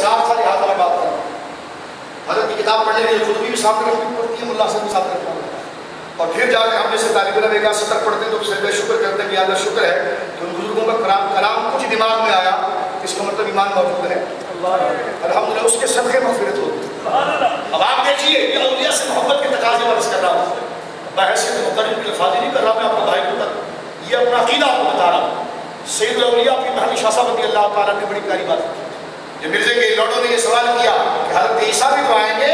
इसराफ था, लिहाजा मैं बात कर रहा हूँ। हज़रत की किताब पढ़ने के लिए खुद भी सामने रखनी पड़ती है, मुल्ला से भी सामने रखना पड़ता है। और फिर जाकर हम जैसे तालिब इल्म एक सतर पढ़ते हैं तो उससे शुक्र करते हैं कि अल्लाह शुक्र है कि उन बुजुर्गों का कलाम कुछ दिमाग में आया, इसका मतलब ईमान मौजूद है, अल्हम्दुलिल्लाह, उसके सदक़े मग़फ़िरत होती है। अब आप देखिए, ये औलिया से मोहब्बत के तकाज़े वर्ज़ कर रहा हूँ, बहैसियत मुक़र्रिर की लफ़ाज़ी नहीं कर रहा मैं आपको भाई को, ये अपना अक़ीदा आपको बता रहा हूँ। सैयदुल औलिया अपनी महली शाह साहब रज़ी अल्लाह तआला ने बड़ी प्यारी बात की। जब मिर्ज़े के लौटों ने ये सवाल किया कि हज़रत ईसा भी तो आएंगे,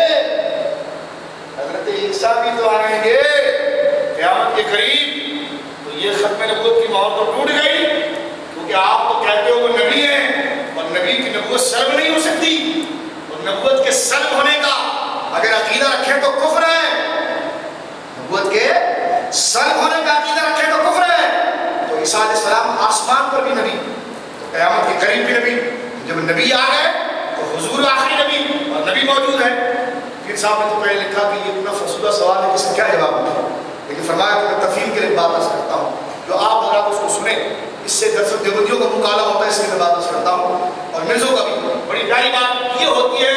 हज़रत ईसा भी तो आएंगे क़यामत के करीब, तो ये ख़त्म नबूवत की मोहर तो टूट गई, क्योंकि आप तो कहते हो वो नबी हैं और नबी की नबूवत सल्ब नहीं हो सकती, और नबूवत के सल्ब होने का अगर अक़ीदा रखें तो कुफ्र है, नबूवत के सल्ब होने का अक़ीदा रखें तो कुफ्र है। तो ईसा अलैहिस्सलाम आसमान पर भी नबी, तो क़यामत के करीब भी नबी, जब नबी आ गए तो हुजूर आखिरी नबी और नबी मौजूद है। फिर साहब ने तो पहले लिखा कि ये इतना फसूदा सवाल है, इसका क्या जवाब है, लेकिन फरमाया कि मैं तफसील के लिए बात करता हूँ, जो आप अगर आप उसको सुने, इससे दरअसल देवबंदियों का मुकाला होता है, इसलिए मैं बात करता हूँ। और मिर्ज़ों का भी बड़ी प्यारी बात ये होती है,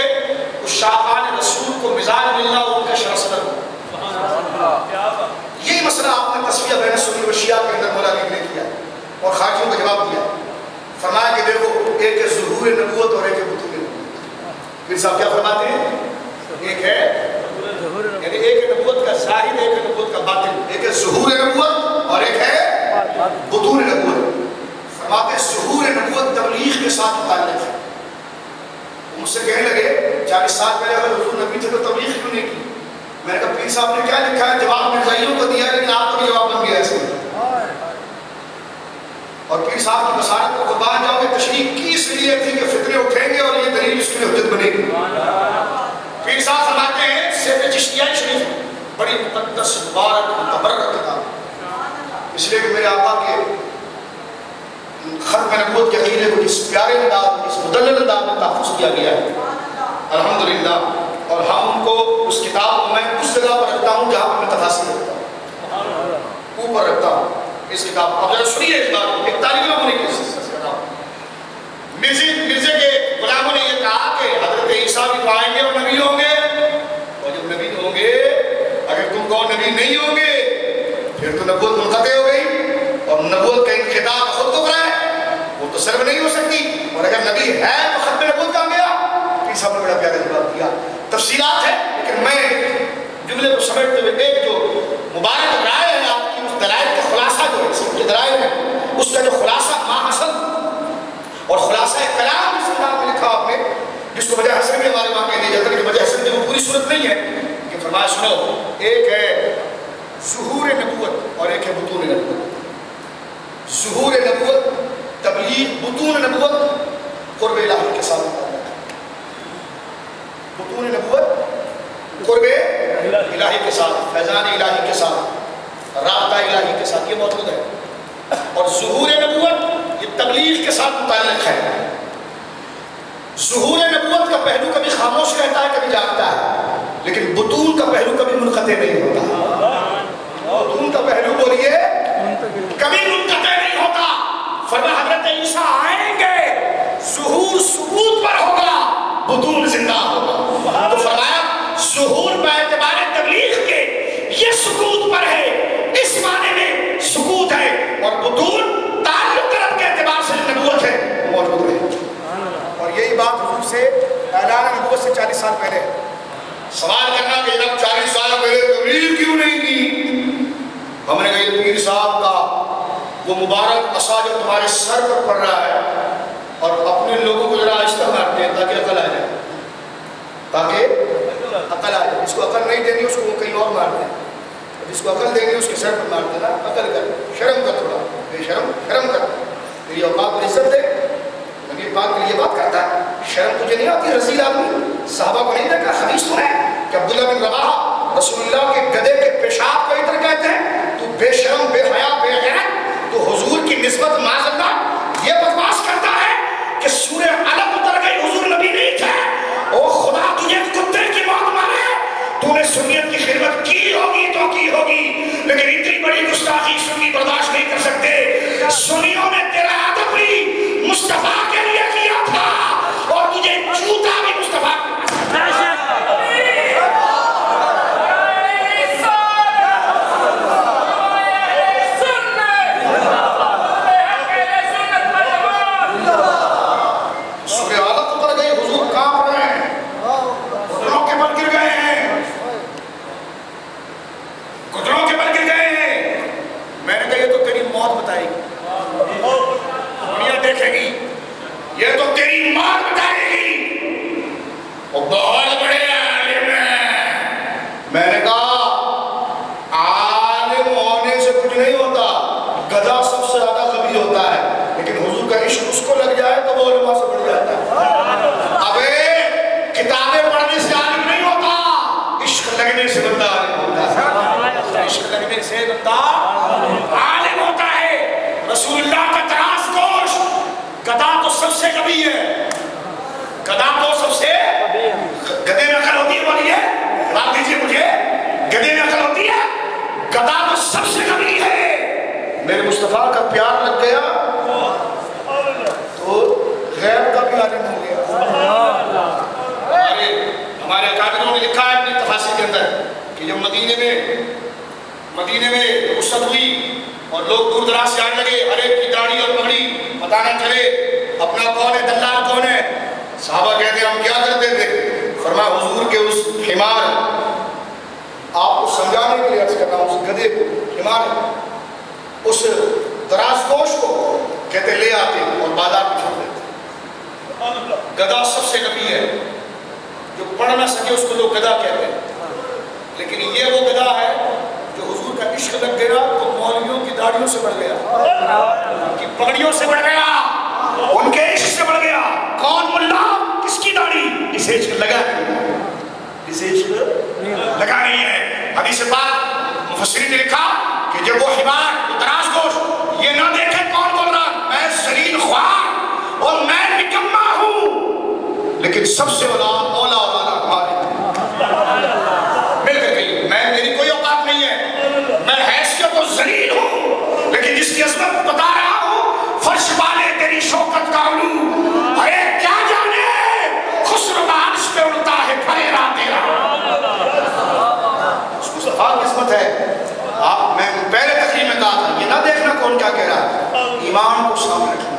उस शाहान रसूल को मिजाज मिलना उनका शरसदर हो। यही मसला आपने तस्वीर बैन सुन्नी व शिया के अंदर मौला ने किया और खारजियों का जवाब दिया। फरमाया कि देखो, एक है ज़ुहूर नबूवत और एक है बुतून नबूवत। फिर साहब क्या फरमाते हैं, एक है यानी एक है नबूवत का ज़ाहिर, एक है नबूवत का बातिन, एक है ज़ुहूर नबूवत और एक है बुतून नबूवत। फरमाते ज़ुहूर नबूवत तबलीग के साथ मुताल्लिक़ है। मुझसे कहने लगे 40 साल पहले अगर हुजूर नबी थे तो तबलीग क्यों नहीं की? मैंने कहा पीर साहब ने क्या लिखा है, जवाब मिर्ज़ाइयों को दिया है, लेकिन आपको भी जवाब बन गया ऐसे। और पीर साहब की मसालत को कुर्बान जाओगे, तशरीह की इसलिए थी कि फितने उठेंगे और ये दलील उसके लिए हुज्जत बनेगी। पीर साहब फरमाते हैं सिर्फ चिश्तिया शरीफ बड़ी मुक़द्दस मुबारक मुतबर्रक किताब, इसलिए कि मेरे आका के खत्म नबूवत के अक़ीदे को जिस प्यारे अंदाज, इस मुदल्लल अंदाज में तहफ़्फ़ुज़ किया गया है अल्हम्दुलिल्लाह, और हम उनको उस किताब को मैं उस जगह पर रखता हूँ जहाँ पर मैं तफासिर रखता हूँ, ऊपर रखता हूँ इस किताब। अब जरा सुनिए इस बात को, एक तालिब इल्म होने की मिर्ज़े के गुलामों ने यह कहा कि हज़रत ईसा भी तो आएंगे और नबी होंगे, और जब नबी होंगे, अगर तुम कहो नबी नहीं होंगे फिर तो नबूवत मुनक़ते हो गई, और नबूवत का इनक़िताअ खुद कुफ्र है, वो तो सर्व नहीं हो सकती, और अगर नबी है तो ख़त्म नबूवत कहाँ गया? पीर साहब ने बड़ा प्यारा जवाब दिया। तफसीलात है, लेकिन मैं जुमले को समेटते हुए एक जो मुबारक राय है आपकी, उस दलाइल का खुलासा जो है, सबके दलाइल है, उसका जो खुलासा माहसन और खुलासा कलाम इस किताब में लिखा आपने, जिसको वजह हसन भी हमारे वहाँ कह दिया जाता है, कि वजह हसन की वो पूरी सूरत नहीं है कि फरमाया सुनो, एक है ज़ुहूर नबूवत और एक है बुतून नबूवत। ज़ुहूर नबूवत तबलीग, बुतून नबूवत क़ुर्ब इलाही के साथ, बुतून नबूवत क़ुर्ब इलाही के साथ, फैज़ान इलाही के साथ, राबता इलाही के साथ ये मौजूद है। और ज़ुहूर नबूवत ये तबलीग के साथ मुताल्लिक़ है। ज़ुहूर नबूवत का पहलू कभी खामोश रहता है, कभी जागता है, लेकिन बुतून का पहलू कभी मुनक़ते नहीं होता। बुतून का पहलू बोलिए कभी मुनक़ते नहीं होता। फरमाया हज़रत ईसा आएंगे, ज़ुहूर सुबूत पर होगा, बुतून जिंदा होगा। तो फरमाया ज़ुहूर बाएतबार तबलीग के ये सुकूत पर है, इस माने में सुकूत है, और बुतून ताल्लुक़ रब के एतबार से नबूवत है मौजूद है। और यही बात हुजूर से ऐलान नबूवत से 40 साल पहले सवाल करना कि जब 40 साल पहले तबलीग क्यों नहीं की? हमने कहा पीर साहब का वो मुबारक असा जो तुम्हारे सर पर पड़ रहा है, और अपने लोगों को जरा आहिस्ता मारते हैं ताकि अकल आ जाए, ताकि अकल आ जाए। जिसको अकल नहीं देनी उसको वो कहीं और मारते हैं, जिसको अकल देनी उसके सर पर मार देना। अकल कर, शर्म कर, थोड़ा बेशर्म शर्म कर, तेरी औकात पर इज्जत दे। नबी पाक के लिए बात करता है, शर्म तुझे नहीं आती? रज़ील आदमी, सहाबा को नहीं देखा हदीस सुना है कि अब्दुल्लाह बिन रवाहा रसूलुल्लाह के गधे के पेशाब को इतर कहते हैं, तू बेशर्म बेहया बेगैरत, तो हुजूर की निस्बत माज़अल्लाह ये बकवास करता है कि सूरह अलम उतर गई, हुजूर नबी नहीं थे। ओ खुदा तुझे कुत्ते की मौत मारे, तूने सुन्नियत की खिदमत की होगी तो की होगी, लेकिन इतनी बड़ी गुस्ताखी सुन्नी बर्दाश्त नहीं कर सकते। सुन्नियों ने तेरा अदब भी मुस्तफा के लिए किया था, और तुझे जूता वो बहुत बड़े आलिम हैं। मैंने कहा आलिम होने से कुछ नहीं होता, गधा सबसे ज्यादा कभी होता है, लेकिन हुजूर का इश्क उसको लग जाए तो वो उलमा से बढ़ जाता है। अबे किताबें पढ़ने से आलिम नहीं होता, इश्क लगने से बंदा आलिम होता है। इश्क लगने से बंदा आलिम होता है। रसूलुल्लाह का तरास गोश, गधा तो सबसे कभी है, गधा तो सबसे, गधे में अकल होती है, बोलिए बात दीजिए मुझे, गधे में अकल होती है, गधा तो सबसे कभी है। मेरे मुस्तफा का प्यार लग गया तो गैर का भी आलिम हो गया। हमारे अकादमियों ने लिखा है अपनी तफासिर के अंदर कि जब मदीने में रुखसत हुई और लोग दूर दराज से आने लगे, हर एक की दाढ़ी और पगड़ी, पता न चले अपना कौन है, दल्लाल कौन है। साहबा कहते हम क्या करते थे, फरमाया हुजूर के उस हिमार, आपको समझाने के लिए अर्ज कर रहा हूं, उस गधे को, हिमार उस दराजगोश को कहते ले आते और बाजार में छोड़ देते। गधा सबसे कभी है, जो पढ़ ना सके उसको लोग गधा कहते हैं, लेकिन ये वो गधा है जो हुजूर का इश्क लग गया तो मौलवियों की दाढ़ियों से बढ़ गया, उनकी पगड़ियों से बढ़ गया, उनके इश्क से बढ़ गया। कौन मुल्ला, किसकी दाढ़ी, इसे इश्क लगा नहीं, इसे इश्क लगा नहीं है। हदीस पाक मुफस्सिरीन ने लिखा कि जब वो हिमार दराजगोश ये ना देखे कौन बोल रहा, मैं जलील ख्वार और मैं निकम्मा हूं, लेकिन सबसे औला हमारे मिलकर गई, मैं मेरी कोई औकात नहीं है, मैं हैसियत और जलील हूं, लेकिन जिसकी अज़मत बता रहा हूं, फर्श वाले तेरी शौकत का उलू, अरे क्या जाने खुसरो का अर्श पे उड़ता है फरेरा तेरा। मुस्तफा की किस्मत है। आप, मैं पहले तकरीर में कहा था, ये ना देखना कौन क्या कह रहा है, ईमान को सामने रखना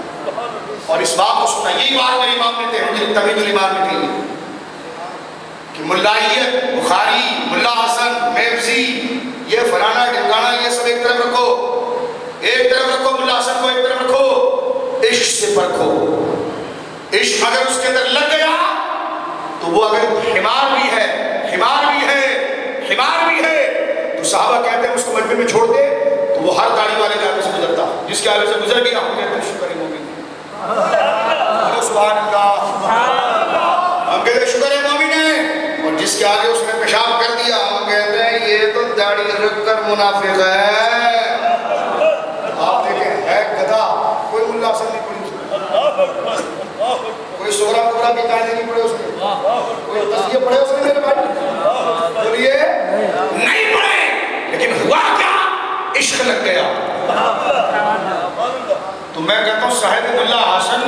और इस बात को सुनना। यही बात मेरे इमाम ने तमीजुल ईमान में कही कि मुल्लाइयत, बुखारी, मुल्ला हसन, मेवजी, ये फलाना ढिमकाना, ये सब एक तरफ रखो, एक तरफ रखो, मुल्ला हसन को एक तरफ रखो, इश्क से परखो। इश्क अगर उसके अंदर लग गया तो वो अगर हिमार भी है, हिमार भी है, हिमार भी है, तो साहबा कहते हैं उसको मजमे में छोड़ दे तो वो हर दाढ़ी वाले के आगे से गुजरता, जिसके आगे से गुजर गया हम कहते हैं शुक्र है मोमिन, सुभान अल्लाह, हम कहते हैं शुक्र है मोमिन है। और जिसके आगे उसने पेशाब कर दिया हम कहते हैं ये तो दाढ़ी रख कर मुनाफिक है। आप देखें है गधा, कोई मुल्ला हसन नहीं पड़ी उसने, कोई सोहरा कुबरा की कहानी नहीं पढ़े उसने, कोई तस्वीर पढ़े उसने मेरे भाई, बोलिए नहीं पढ़े, लेकिन हुआ क्या, इश्क लग गया। तो मैं कहता हूँ साहिब मुल्ला हसन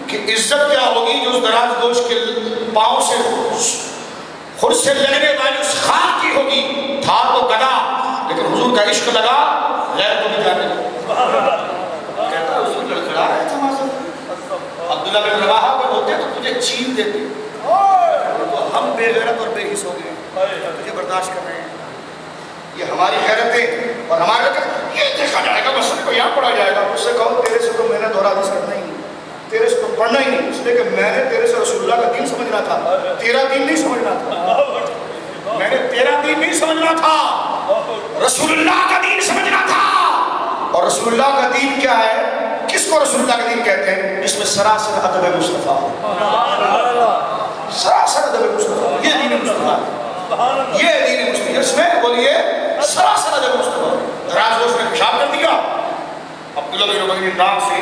की इज्जत क्या होगी जो उस दराजगोश के पांव से खुद से लगने वाली उस खाक की होगी। था तो गधा, लेकिन हुजूर का इश्क लगा, गैर को भी जाने कहता हुजूर लड़खड़ा रहे थे माज़ अब्दुल्ला बिन रवाहा पर होते तो तुझे छीन देते, तो हम बेगैरत और बेहिस हो गए, तुझे बर्दाश्त कर रहे हैं। ये हमारी गैरतें और हमारे ये देखा जाएगा, मसले को यहाँ पढ़ा जाएगा। उससे कहो तेरे से तो मैंने दोहरा हदीस करना ही नहीं, तेरे से तो पढ़ना ही नहीं, इसलिए कि मैंने तेरे से रसूलुल्लाह का दीन समझना था, तेरा दीन नहीं समझना था। मैंने तेरा दीन नहीं समझना था, रसूलुल्लाह का दीन समझना था। और रसूलुल्लाह का दीन क्या है, किसको रसूलुल्लाह का दीन कहते हैं, जिसमें सरासर अदब मुस्तफा, सरासर अदब मुस्तफा, ये दीन मुस्तफा, ये दीन मुस्तफा, इसमें बोलिए सरासर अदब मुस्तफा। दराजगोश ने पेशाब कर दिया, अब्दुल्ला बिन रवाहा की नाक से,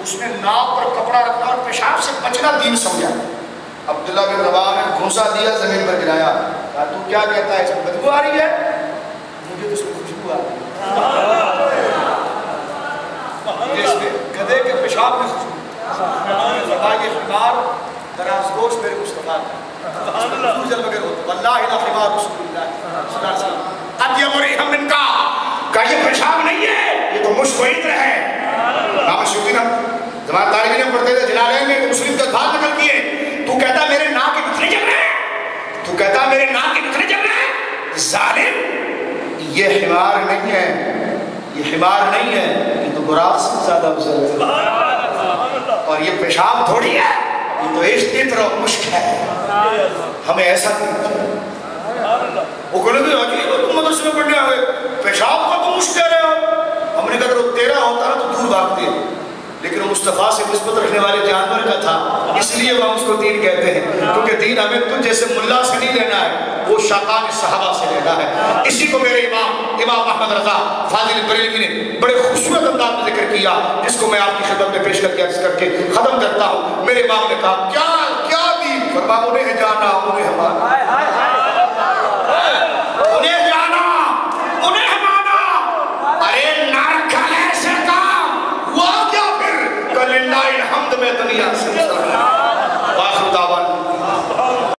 उसने नाक पर कपड़ा रखा और पेशाब से बचना दीन समझा। अब्दुल्ला बिन रवाहा ने घूंसा दिया, जमीन पर गिराया, कहा तू क्या कहता है, इसमें बदबू आ रही है, मुझे तो इसमें खुशबू आ रही है, गधे के पेशाब में खुशबू। ये हिमार दराजगोश मेरे मुस्तफा का ये पेशाब नहीं है, ये तो मुश्किल है। जमात तारीख में पढ़ते थे जिलालैन में, मुस्लिम का भाग नकल किए, तू कहता मेरे नाक के नखरे जल रहे हैं, तू कहता मेरे नाक के नखरे जल रहे हैं, जालिम, ये हिमार नहीं है, ये हिमार नहीं है, ये तो बुराक से ज्यादा अफजल है। और ये पेशाब थोड़ी है, ये तो इस तरह मुश्क है, हमें ऐसा कीजिए। वो कहने अजीब तुम मदरसे में पढ़ने आए, पेशाब का तुम मुश्क कह रहे हो। हमने कहा अगर तेरा होता ना तो दूर भागते, लेकिन मुस्तफ़ा से निस्बत रखने वाले जानवर का था, इसलिए वह उसको दीन कहते हैं। क्योंकि दीन हमें तुझ जैसे मुल्ला से नहीं लेना है, वो शाकान सहाबा से लेना है। इसी को मेरे इमाम अहमद रजा फाजिल बरेलवी ने बड़े खूबसूरत अंदाज में जिक्र किया, जिसको मैं आपकी खिदमत में पेश करके अर्ज करके खत्म करता हूँ। मेरे इमाम ने कहा क्या क्या दीन, फरमा उन्हें जाना उन्हें हमारा, उन्हें जाना उन्हें हमारा। अरे नार का ऐसे काम हुआ क्या फिर कलिल्लाहिल हम्द में दुनिया से